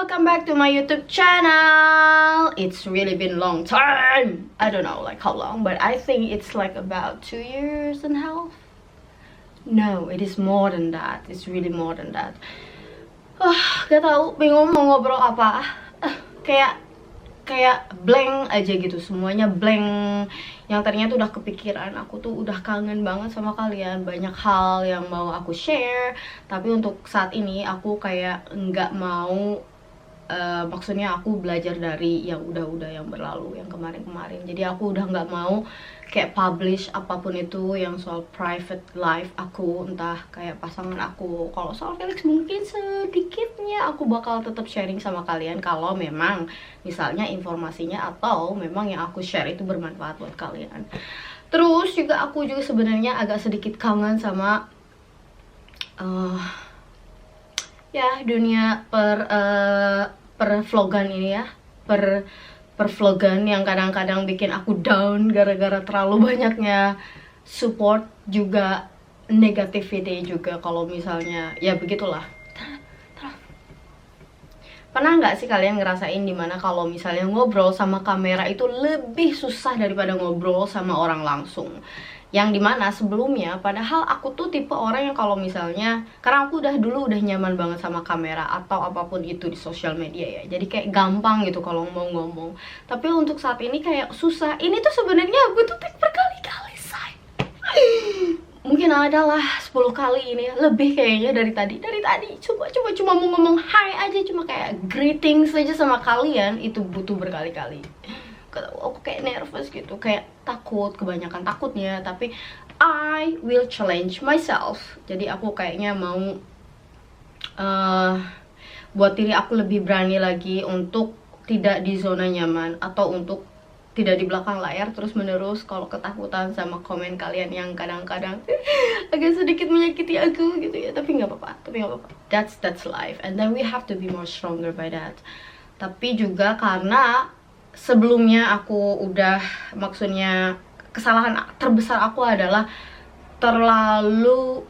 welcome back to my YouTube channel. It's really been a long time. I don't know like how long, but I think it's like about 2 years and a half. No, it is more than that. It's really more than that. Gak tau, bingung mau ngobrol apa. Kayak blank aja gitu, semuanya blank. Yang tadinya tuh udah kepikiran, aku tuh udah kangen banget sama kalian, banyak hal yang mau aku share, tapi untuk saat ini aku kayak nggak mau, maksudnya aku belajar dari yang udah yang berlalu, yang kemarin-kemarin. Jadi aku udah nggak mau kayak publish apapun itu yang soal private life aku, entah kayak pasangan aku. Kalau soal Felix mungkin sedikitnya aku bakal tetap sharing sama kalian kalau memang misalnya informasinya atau memang yang aku share itu bermanfaat buat kalian. Terus juga aku juga sebenarnya agak sedikit kangen sama ya dunia per vlogan ini ya, per vlogan yang kadang-kadang bikin aku down gara-gara terlalu banyaknya support, juga negativity juga. Kalau misalnya ya begitulah. Pernah nggak sih kalian ngerasain dimana kalau misalnya ngobrol sama kamera itu lebih susah daripada ngobrol sama orang langsung? Yang dimana sebelumnya, padahal aku tuh tipe orang yang kalau misalnya, karena aku dulu udah nyaman banget sama kamera atau apapun itu di sosial media ya, jadi kayak gampang gitu kalau mau ngomong. Tapi untuk saat ini kayak susah. Ini tuh sebenarnya aku tuh take berkali-kali, say. Mungkin adalah 10 kali ini, lebih kayaknya dari tadi cuma mau ngomong hi aja, cuma kayak greetings aja sama kalian itu butuh berkali-kali. Aku kayak nervous gitu, kayak takut, kebanyakan takutnya. Tapi I will challenge myself. Jadi aku kayaknya mau buat diri aku lebih berani lagi untuk tidak di zona nyaman, atau untuk tidak di belakang layar terus menerus kalau ketakutan sama komen kalian yang kadang-kadang agak sedikit menyakiti aku gitu ya. Tapi nggak apa-apa, that's life, and then we have to be more stronger by that. Tapi juga karena sebelumnya aku udah, maksudnya kesalahan terbesar aku adalah terlalu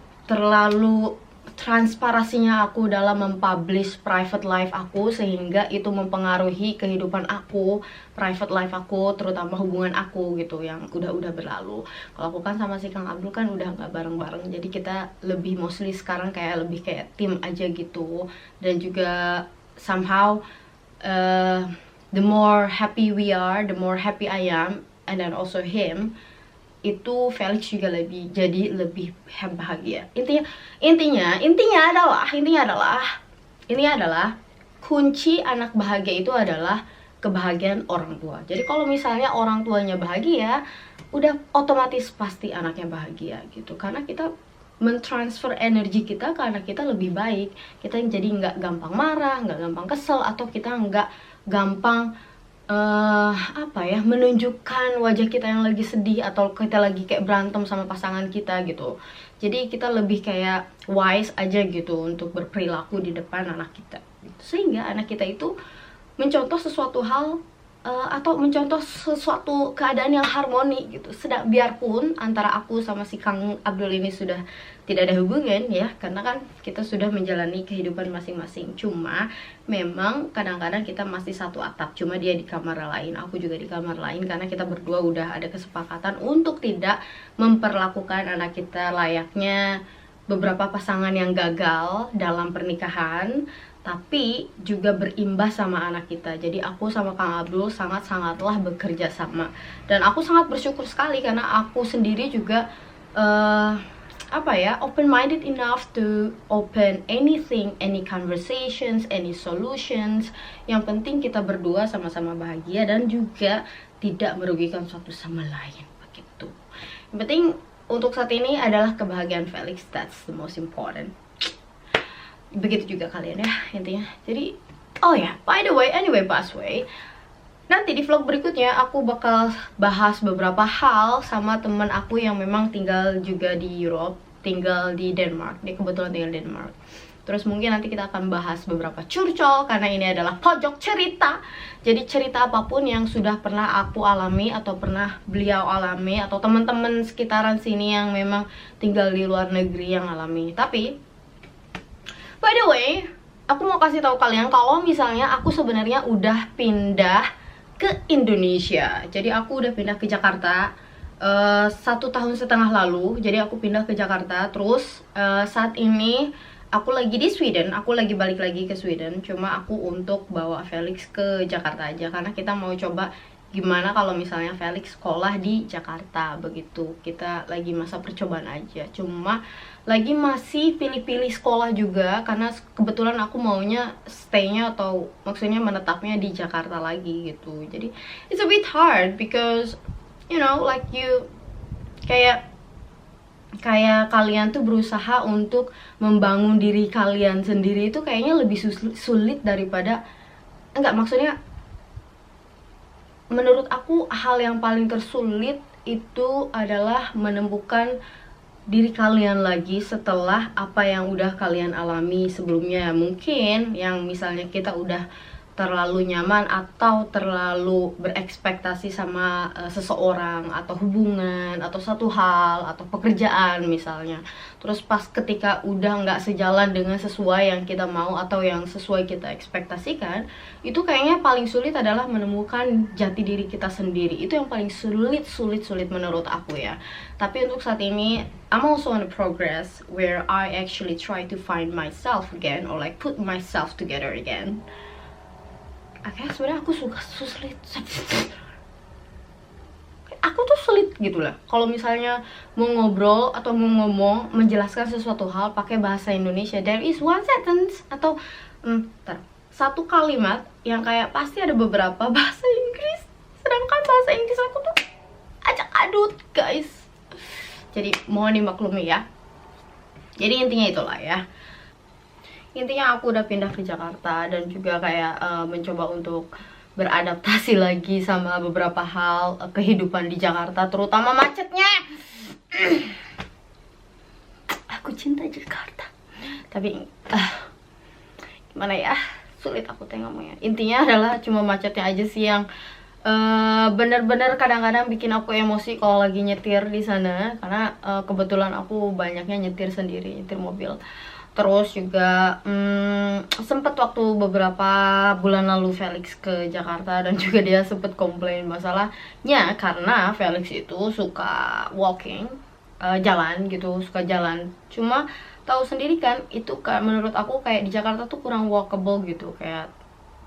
transparasinya aku dalam mempublish private life aku, sehingga itu mempengaruhi kehidupan aku, private life aku, terutama hubungan aku gitu yang udah berlalu. Kalau aku kan sama si Kang Abdul kan udah nggak bareng-bareng, jadi kita lebih mostly sekarang kayak lebih kayak tim aja gitu. Dan juga somehow the more happy we are, the more happy I am, and then also him, itu Felix juga jadi lebih bahagia. Intinya adalah kunci anak bahagia itu adalah kebahagiaan orang tua. Jadi kalau misalnya orang tuanya bahagia, udah otomatis pasti anaknya bahagia gitu. Karena kita mentransfer energi kita ke anak kita lebih baik. Kita jadi nggak gampang marah, nggak gampang kesel, atau kita nggak gampang menunjukkan wajah kita yang lagi sedih, atau kita lagi kayak berantem sama pasangan kita gitu. Jadi kita lebih kayak wise aja gitu untuk berperilaku di depan anak kita gitu. Sehingga anak kita itu mencontoh sesuatu hal atau mencontoh sesuatu keadaan yang harmoni gitu. Biarpun antara aku sama si Kang Abdul ini sudah tidak ada hubungan ya, karena kan kita sudah menjalani kehidupan masing-masing. Cuma memang kadang-kadang kita masih satu atap, cuma dia di kamar lain, aku juga di kamar lain, karena kita berdua udah ada kesepakatan untuk tidak memperlakukan anak kita layaknya beberapa pasangan yang gagal dalam pernikahan, tapi juga berimbas sama anak kita. Jadi aku sama Kang Abdul sangatlah bekerja sama, dan aku sangat bersyukur sekali karena aku sendiri juga open minded enough to open anything, any conversations, any solutions. Yang penting kita berdua sama-sama bahagia dan juga tidak merugikan satu sama lain begitu. Yang penting untuk saat ini adalah kebahagiaan Felix, that's the most important. Begitu juga kalian ya intinya. Jadi by the way, nanti di vlog berikutnya aku bakal bahas beberapa hal sama teman aku yang memang tinggal juga di Europe, tinggal di Denmark. Dia kebetulan tinggal di Denmark. Terus mungkin nanti kita akan bahas beberapa curcol, karena ini adalah pojok cerita. Jadi cerita apapun yang sudah pernah aku alami, atau pernah beliau alami, atau teman-teman sekitaran sini yang memang tinggal di luar negeri yang alami. Tapi by the way, aku mau kasih tahu kalian kalau misalnya aku sebenarnya udah pindah ke Indonesia. Jadi aku udah pindah ke Jakarta 1,5 tahun lalu. Jadi aku pindah ke Jakarta. Terus saat ini aku lagi di Sweden. Aku lagi balik lagi ke Sweden. Cuma aku untuk bawa Felix ke Jakarta aja, karena kita mau coba gimana kalau misalnya Felix sekolah di Jakarta. Begitu, kita lagi masa percobaan aja. Cuma lagi masih pilih-pilih sekolah juga, karena kebetulan aku maunya stay-nya atau maksudnya menetapnya di Jakarta lagi gitu. Jadi it's a bit hard because you know like you kayak kalian tuh berusaha untuk membangun diri kalian sendiri, itu kayaknya lebih sulit daripada enggak, maksudnya menurut aku hal yang paling tersulit itu adalah menemukan diri kalian lagi setelah apa yang udah kalian alami sebelumnya. Mungkin yang misalnya kita udah terlalu nyaman atau terlalu berekspektasi sama seseorang atau hubungan atau satu hal atau pekerjaan misalnya. Terus pas ketika udah nggak sejalan dengan sesuai yang kita mau atau yang sesuai kita ekspektasikan, itu kayaknya paling sulit adalah menemukan jati diri kita sendiri. Itu yang paling sulit menurut aku ya. Tapi untuk saat ini I'm also on a progress where I actually try to find myself again, or like put myself together again. Oke, sebenarnya aku sulit. Aku tuh sulit gitu lah. Kalau misalnya mau ngobrol atau mau ngomong, menjelaskan sesuatu hal pakai bahasa Indonesia, there is one sentence atau satu kalimat yang kayak pasti ada beberapa bahasa Inggris. Sedangkan bahasa Inggris aku tuh acak adut, guys. Jadi mohon dimaklumi ya. Jadi intinya itulah ya. Intinya aku udah pindah ke Jakarta dan juga kayak mencoba untuk beradaptasi lagi sama beberapa hal kehidupan di Jakarta, terutama macetnya. Aku cinta Jakarta, tapi gimana ya, sulit aku ngomongnya. Intinya adalah cuma macetnya aja sih yang bener-bener kadang-kadang bikin aku emosi kalau lagi nyetir di sana, karena kebetulan aku banyaknya nyetir sendiri, nyetir mobil. Terus juga sempet waktu beberapa bulan lalu Felix ke Jakarta dan juga dia sempet komplain masalahnya karena Felix itu suka walking, jalan gitu, suka jalan. Cuma tahu sendiri kan, itu menurut aku kayak di Jakarta tuh kurang walkable gitu, kayak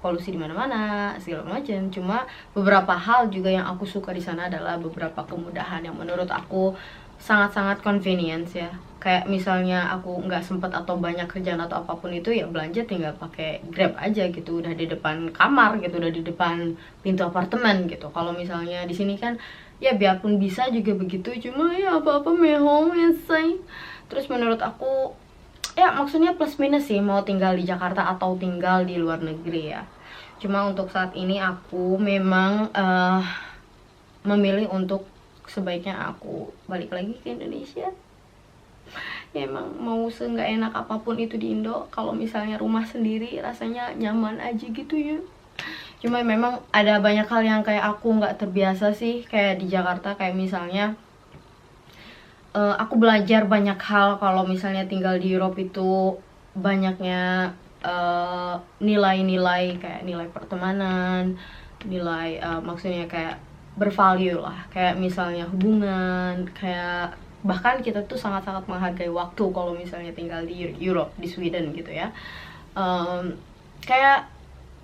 polusi di mana-mana segala macam. Cuma beberapa hal juga yang aku suka di sana adalah beberapa kemudahan yang menurut aku sangat-sangat convenience ya. Kayak misalnya aku nggak sempet atau banyak kerjaan atau apapun itu, ya belanja tinggal pakai Grab aja gitu, udah di depan kamar gitu, udah di depan pintu apartemen gitu. Kalau misalnya di sini kan ya biarpun bisa juga begitu, cuma ya apa-apa mehong ya say. Terus menurut aku ya maksudnya plus minus sih mau tinggal di Jakarta atau tinggal di luar negeri ya. Cuma untuk saat ini aku memang memilih untuk sebaiknya aku balik lagi ke Indonesia. Ya emang mau seenggak enak apapun itu di Indo, kalau misalnya rumah sendiri rasanya nyaman aja gitu ya. Cuma memang ada banyak hal yang kayak aku nggak terbiasa sih kayak di Jakarta. Kayak misalnya aku belajar banyak hal kalau misalnya tinggal di Europe itu, banyaknya nilai-nilai kayak nilai pertemanan, nilai maksudnya kayak bervalue lah, kayak misalnya hubungan, kayak bahkan kita tuh sangat-sangat menghargai waktu kalau misalnya tinggal di Europe, di Sweden gitu ya. Kayak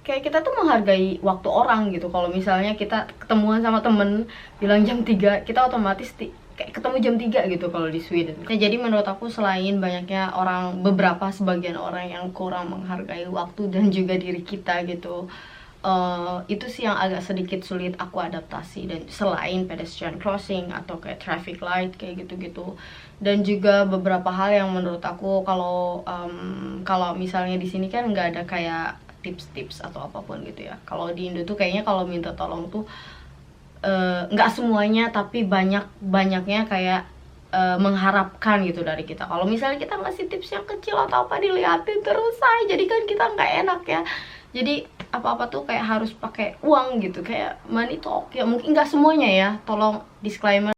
kita tuh menghargai waktu orang gitu. Kalau misalnya kita ketemuan sama temen bilang jam 3, kita otomatis kayak ketemu jam 3 gitu kalau di Sweden. Nah, jadi menurut aku selain banyaknya sebagian orang yang kurang menghargai waktu dan juga diri kita gitu, itu sih yang agak sedikit sulit aku adaptasi. Dan selain pedestrian crossing atau kayak traffic light kayak gitu-gitu, dan juga beberapa hal yang menurut aku kalau misalnya di sini kan nggak ada kayak tips-tips atau apapun gitu ya. Kalau di Indo tuh kayaknya kalau minta tolong tuh nggak semuanya, tapi banyaknya kayak mengharapkan gitu dari kita. Kalau misalnya kita ngasih tips yang kecil atau apa, diliatin terus say, jadi kan kita nggak enak ya. Jadi apa-apa tuh kayak harus pakai uang gitu, kayak money talk ya. Mungkin nggak semuanya ya, tolong disclaimer.